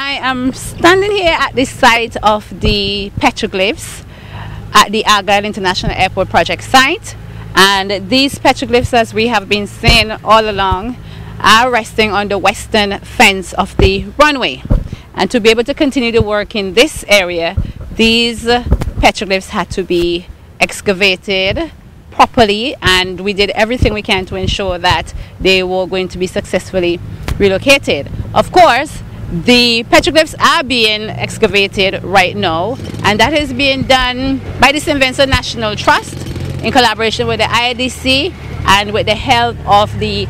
I am standing here at the site of the petroglyphs at the AIA International Airport project site, and these petroglyphs, as we have been saying all along, are resting on the western fence of the runway. And to be able to continue the work in this area, these petroglyphs had to be excavated properly, and we did everything we can to ensure that they were going to be successfully relocated. Of course, the petroglyphs are being excavated right now, and that is being done by the St. Vincent National Trust in collaboration with the IADC and with the help of the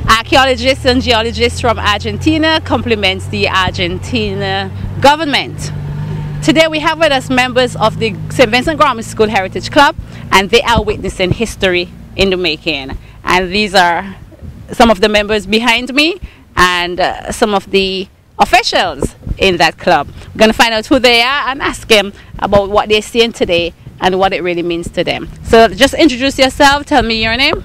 archaeologists and geologists from Argentina, complements the Argentina government. Today we have with us members of the St. Vincent Grammar School Heritage Club, and they are witnessing history in the making. And these are some of the members behind me and some of the officials in that club. We're going to find out who they are and ask them about what they're seeing today and what it really means to them. So just introduce yourself, tell me your name.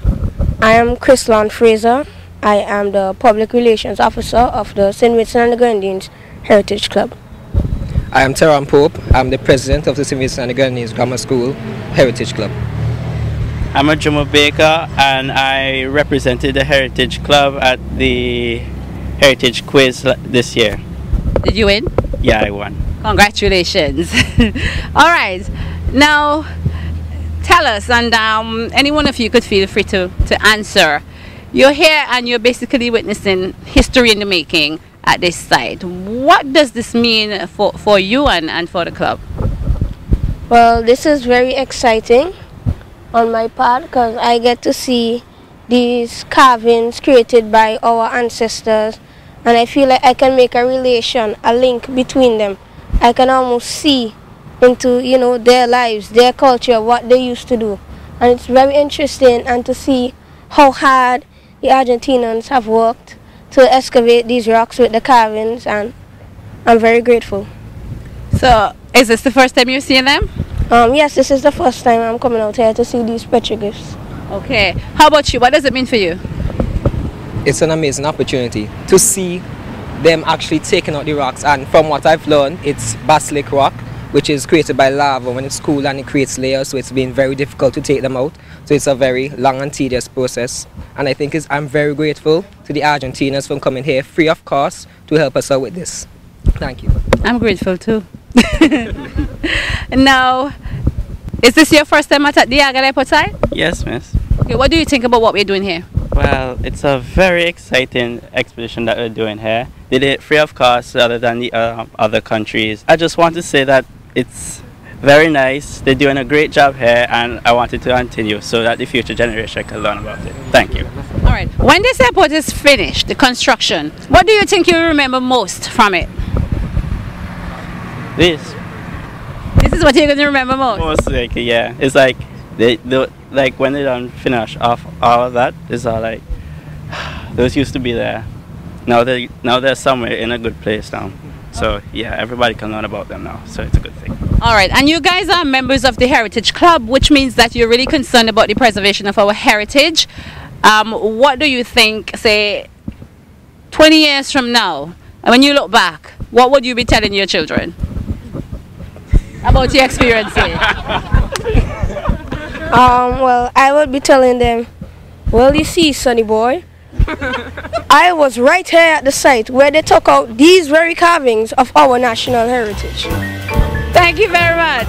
I am Chrislan Fraser. I am the Public Relations Officer of the St. Vincent and the Grenadines Heritage Club. I am Teron Pope. I'm the President of the St. Vincent and the Grenadines Grammar School Heritage Club. I'm a Jomo Baker, and I represented the Heritage Club at the Heritage Quiz this year. Did you win? Yeah, I won. Congratulations. All right, now tell us, and any one of you could feel free to answer. You're here and you're basically witnessing history in the making at this site. What does this mean for you and for the club? Well, this is very exciting on my part because I get to see these carvings created by our ancestors, and I feel like I can make a relation, a link between them. I can almost see into, you know, their lives, their culture, what they used to do. And it's very interesting, and to see how hard the Argentinians have worked to excavate these rocks with the carvings, and I'm very grateful. So, is this the first time you're seeing them? Yes, this is the first time I'm coming out here to see these petroglyphs. Okay. How about you? What does it mean for you? It's an amazing opportunity to see them actually taking out the rocks, and from what I've learned, it's basalt rock, which is created by lava when it's cool, and it creates layers, so it's been very difficult to take them out. So it's a very long and tedious process, and I think I'm very grateful to the Argentinians for coming here free of cost to help us out with this. Thank you. I'm grateful too. Now, is this your first time at the AIA Airport site? Yes, miss. Okay, what do you think about what we're doing here? Well, it's a very exciting expedition that we're doing here. They did it free of cost other than the other countries. I just want to say that it's very nice. They're doing a great job here, and I wanted to continue so that the future generation can learn about it. Thank you. All right. When this airport is finished, the construction, what do you think you remember most from it? This is what you're going to remember most? Most likely, yeah. It's like like when they done finish off all of that, it's all like those used to be there. Now they're somewhere in a good place now. So yeah, everybody can learn about them now, so it's a good thing. All right, and you guys are members of the Heritage Club, which means that you're really concerned about the preservation of our heritage. What do you think, say, 20 years from now, and when you look back, what would you be telling your children about your experience here? Well, I would be telling them, well, you see, sonny boy, I was right here at the site where they took out these very carvings of our national heritage. Thank you very much.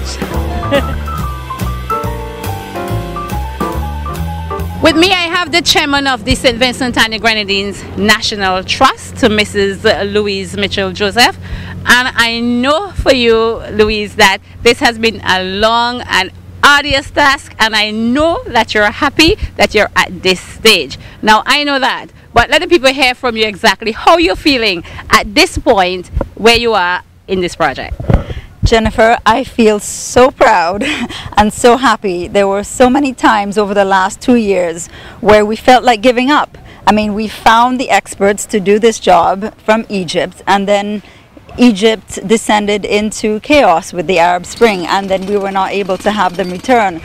With me, I have the chairman of the St. Vincent and the Grenadines National Trust, Mrs. Louise Mitchell-Joseph. And I know for you, Louise, that this has been a long and arduous task, and I know that you're happy that you're at this stage. Now, I know that, but let the people hear from you exactly how you're feeling at this point where you are in this project. Jennifer, I feel so proud and so happy. There were so many times over the last 2 years where we felt like giving up. I mean, we found the experts to do this job from Egypt, and then Egypt descended into chaos with the Arab Spring, and then we were not able to have them return.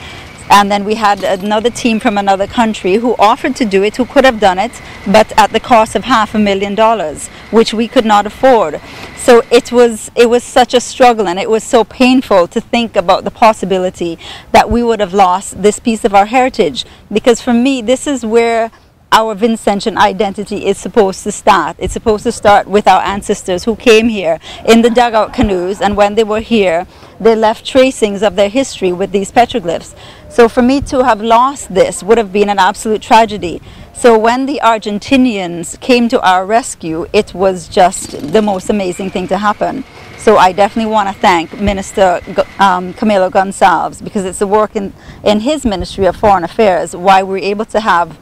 And then we had another team from another country who offered to do it, who could have done it, but at the cost of $500,000, which we could not afford. So it was such a struggle, and it was so painful to think about the possibility that we would have lost this piece of our heritage. Because for me, this is where our Vincentian identity is supposed to start. It's supposed to start with our ancestors who came here in the dugout canoes, and when they were here, they left tracings of their history with these petroglyphs. So for me to have lost this would have been an absolute tragedy. So when the Argentinians came to our rescue, it was just the most amazing thing to happen. So I definitely want to thank Minister Camilo Gonçalves, because it's the work in his Ministry of Foreign Affairs why we're able to have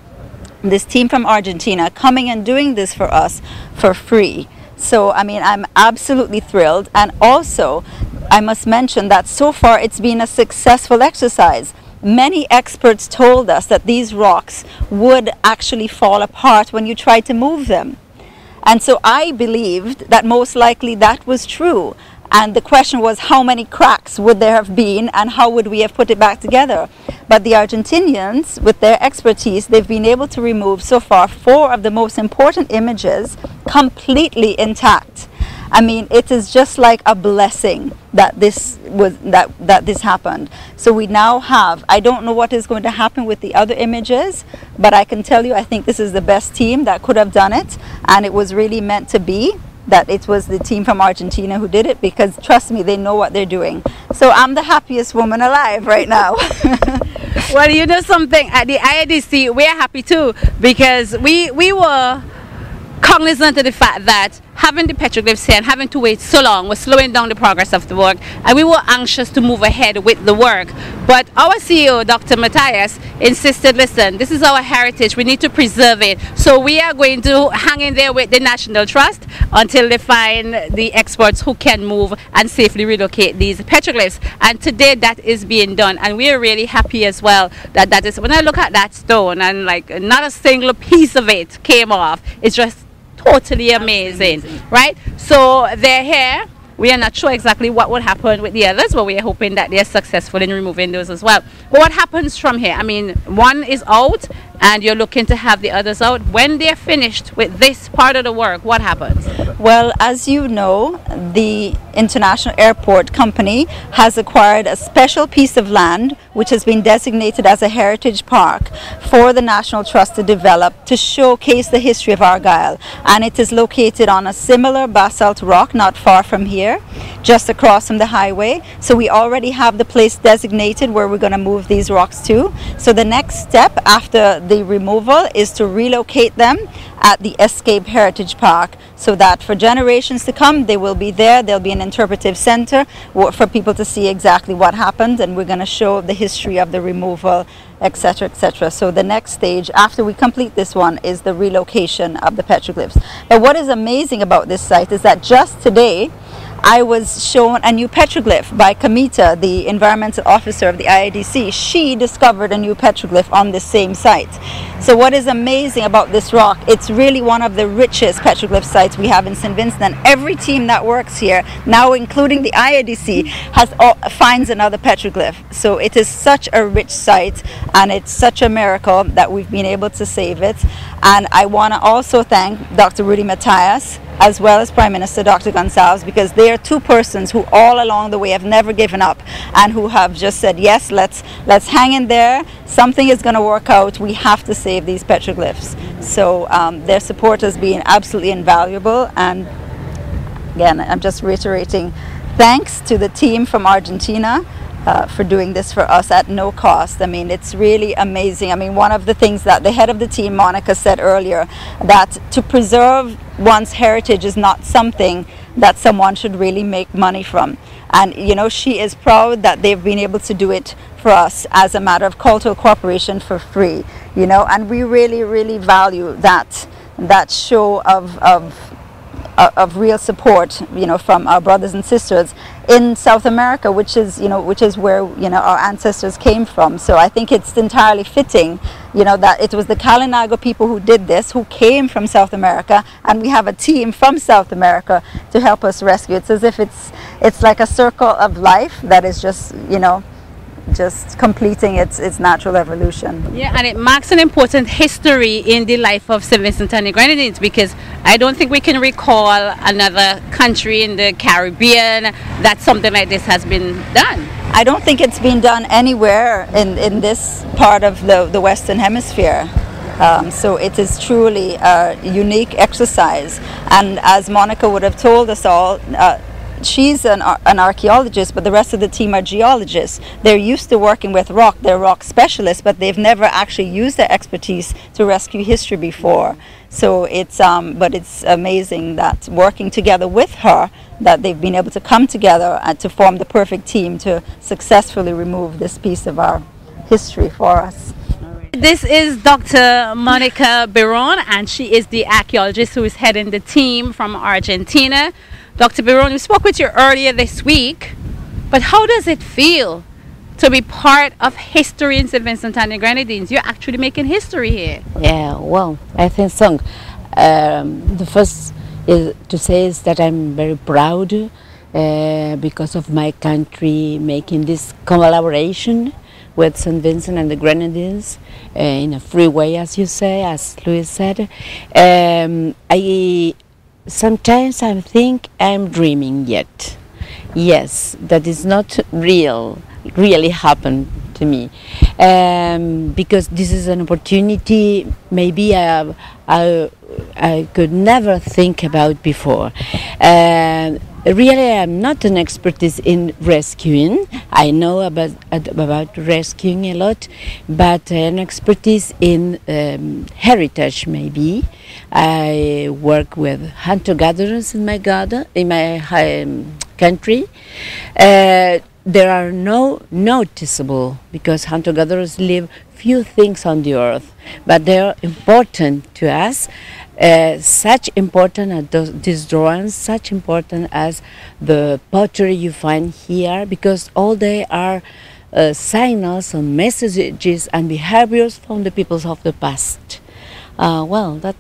this team from Argentina coming and doing this for us for free. So I mean, I'm absolutely thrilled. And also I must mention that so far it's been a successful exercise. Many experts told us that these rocks would actually fall apart when you tried to move them. And so I believed that most likely that was true. And the question was, how many cracks would there have been, and how would we have put it back together? But the Argentinians, with their expertise, they've been able to remove so far 4 of the most important images completely intact. I mean, it is just like a blessing that this happened. So we now have, I don't know what is going to happen with the other images, but I can tell you, I think this is the best team that could have done it, and it was really meant to be that it was the team from Argentina who did it, because trust me, they know what they're doing. So I'm the happiest woman alive right now. Well, you know something, at the IADC we're happy too, because we were cognizant of the fact that having the petroglyphs here and having to wait so long was slowing down the progress of the work, and we were anxious to move ahead with the work. But our CEO, Dr. Matthias, insisted, listen, this is our heritage, we need to preserve it. So we are going to hang in there with the National Trust until they find the experts who can move and safely relocate these petroglyphs. And today that is being done, and we are really happy as well that that is, when I look at that stone and like not a single piece of it came off, it's just totally amazing, right? So they're here. We are not sure exactly what would happen with the others, but we are hoping that they're successful in removing those as well. But what happens from here? I mean, one is out and you're looking to have the others out. When they're finished with this part of the work, what happens? Well, as you know, the International Airport Company has acquired a special piece of land which has been designated as a heritage park for the National Trust to develop to showcase the history of Argyll. And it is located on a similar basalt rock not far from here, just across from the highway. So we already have the place designated where we're going to move these rocks to. So the next step after the removal is to relocate them at the Escape Heritage Park, so that for generations to come they will be there. There'll be an interpretive center for people to see exactly what happened, and we're going to show the history of the removal, etc., etc. So the next stage after we complete this one is the relocation of the petroglyphs. But what is amazing about this site is that just today I was shown a new petroglyph by Kamita, the environmental officer of the IADC. She discovered a new petroglyph on the same site. So what is amazing about this rock, it's really one of the richest petroglyph sites we have in St. Vincent, and every team that works here, now including the IADC, finds another petroglyph. So it is such a rich site, and it's such a miracle that we've been able to save it. And I want to also thank Dr. Rudy Matthias, as well as Prime Minister Dr. Gonçalves, because they are 2 persons who all along the way have never given up and who have just said, yes, let's hang in there, something is going to work out, we have to save these petroglyphs. So their support has been absolutely invaluable, and again, I'm just reiterating thanks to the team from Argentina for doing this for us at no cost. I mean, it's really amazing. I mean, one of the things that the head of the team, Monica, said earlier, that to preserve one's heritage is not something that someone should really make money from. And, you know, she is proud that they've been able to do it for us as a matter of cultural cooperation for free, you know, and we really, really value that show of real support, you know, from our brothers and sisters in South America, which is where, you know, our ancestors came from. So I think it's entirely fitting, you know, that it was the Kalinago people who did this, who came from South America, and we have a team from South America to help us rescue. It's as if it's like a circle of life that is just, you know, just completing its natural evolution. Yeah, and it marks an important history in the life of St. Vincent and the Grenadines, because I don't think we can recall another country in the Caribbean that something like this has been done. I don't think it's been done anywhere in this part of the Western Hemisphere. So it is truly a unique exercise. And as Monica would have told us all, she's an archaeologist, but the rest of the team are geologists. They're used to working with rock. They're rock specialists, but they've never actually used their expertise to rescue history before. So it's amazing that working together with her, that they've been able to come together and to form the perfect team to successfully remove this piece of our history for us. This is Dr. Monica Berone, and she is the archaeologist who is heading the team from Argentina. Dr. Berone, we spoke with you earlier this week, but how does it feel to be part of history in St. Vincent and the Grenadines? You're actually making history here. Yeah, well, I think so. The first is to say is that I'm very proud because of my country making this collaboration with St. Vincent and the Grenadines in a free way, as you say, as Louise said. Sometimes I think I'm dreaming yet. Yes, that is not really happened to me. Because this is an opportunity maybe I could never think about before. Really, I'm not an expertise in rescuing. I know about rescuing a lot, but an expertise in heritage maybe. I work with hunter-gatherers in my country. There are no noticeable, because hunter-gatherers leave few things on the earth, but they are important to us. Such important as these drawings, such important as the pottery you find here, because all they are signals and messages and behaviors from the peoples of the past. Well, that's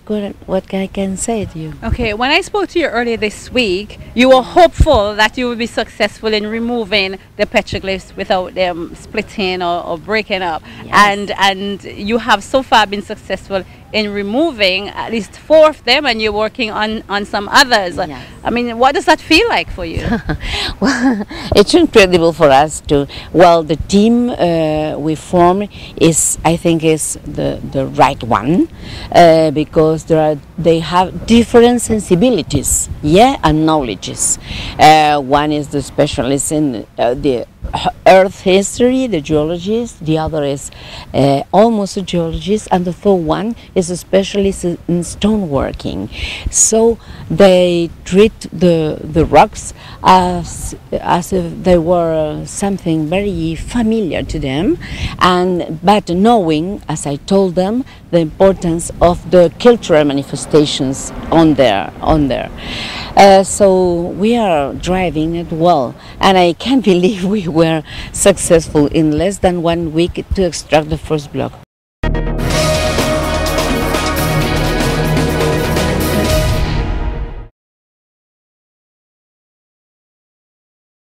what I can say to you. Okay, when I spoke to you earlier this week, you were hopeful that you would be successful in removing the petroglyphs without them splitting or breaking up. Yes. And you have so far been successful in removing at least 4 of them, and you're working on some others. Yes. I mean, what does that feel like for you? Well, it's incredible for us to. Well, the team we form I think is the right one, because they have different sensibilities, and knowledges. One is the specialist in the earth history, the geologist. The other is almost a geologist, and the third one is a specialist in stoneworking. So they treat the rocks as if they were something very familiar to them, but knowing, as I told them, the importance of the cultural manifestations on there. So we are driving it well, and I can't believe we were successful in less than 1 week to extract the first block.